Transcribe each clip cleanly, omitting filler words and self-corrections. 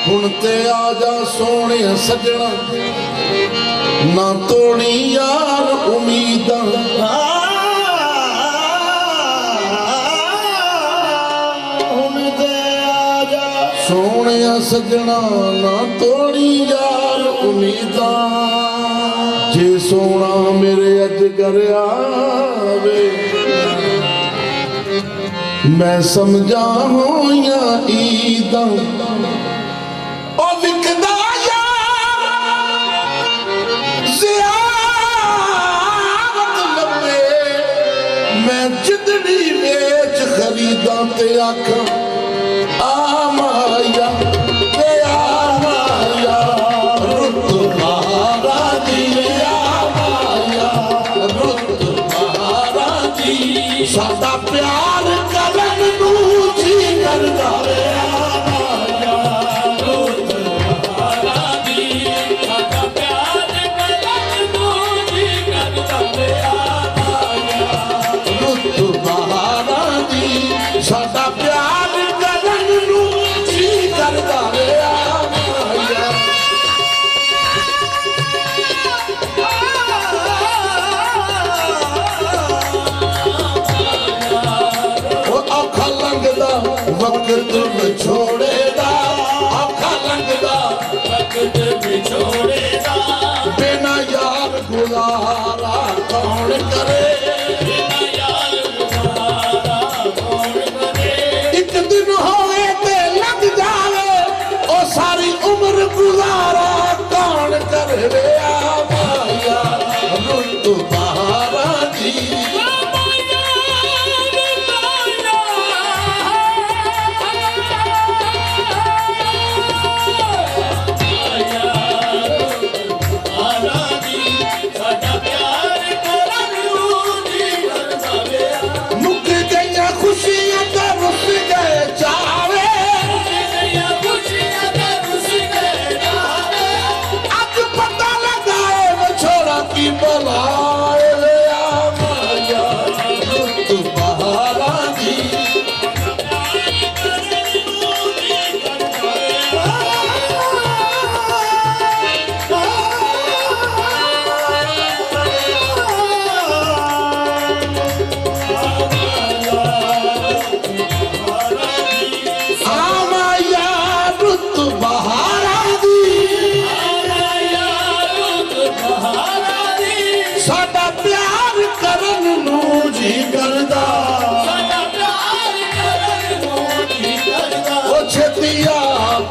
हुण ते आजा सोने सजना ना तोड़ी यार उम्मीदां हुण ते आजा सोने सजना ना तोड़ी यार उम्मीदां जे सोना मेरे अज कर आवे मैं समझा होइया ईदा ओ विकदा यार ज़ियारत लबे मैं जिंदड़ी वेच खरीदा ते आखा आ माया ते आ माया रुत बहारा दी आ माया रुत बहारा दी सादा प्यार करन नू जी करदा वे आ माया रुत बहारा दी सादा प्यार करन नू जी करदा वे आ माया रुत बहारा दी सादा प्यार करन नू जी करदा वे आ माया वक्त बिछोड़ेदा औखा लंघदा वक्त बिछोड़ेदा बिना यार गुजारा कौन करे बिना यार गुजारा कौन करे एक दिन होवे ते लग जावे ओ सारी उम्र गुजारा कौन करे वे आ माया रुत बहारा दी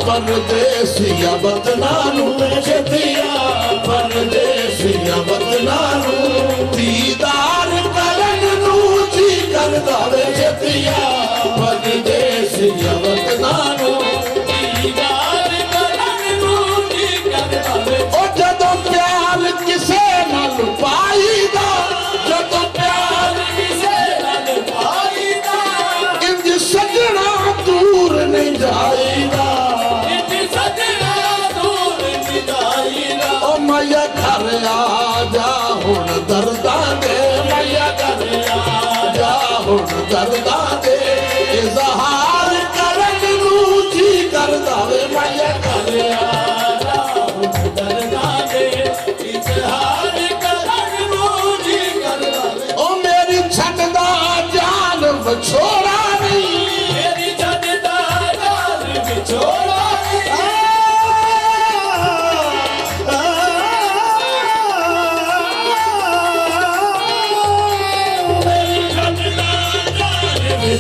परदेसिया बतनानू छतिया परदेसिया बतनानू दीदार करन नू जी करदा वे छतिया परदेसिया बतनानू दीदार करन नू जी करदा वे ओ जदों प्यार किसे नाल पाईदा जदों प्यार किसे नाल पाईदा इंज सजना दूर नहीं जाईदा मैया घर आजा हुण दर्दां दे मैया घर आजा हुण दर्दां दे इज़हार करन नू जी करदा वे मैया घर आजा हुण दर्दां दे इज़हार करन नू जी करदा वे ओ मेरी छड्डदा जान विछोड़ा नहीं मेरी छड्डदा जान विछोड़ा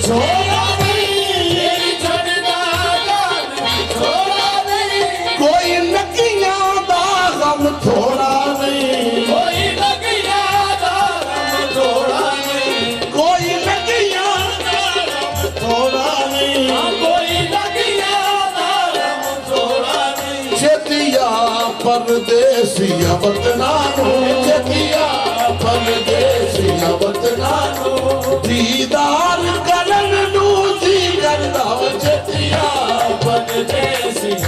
छोड़ा नहीं छड्डदा जान छोड़ा नहीं कोई लगियां दा गम थोड़ा नहीं कोई लगियां दा गम थोड़ा नहीं कोई लगियां दा गम थोड़ा नहीं कोई लगियां दा गम थोड़ा नहीं छतिया परदेसिया बतनानू छतिया परदेसिया बतनानू दीदार करन नू जी करदा वे छतिया परदेसिया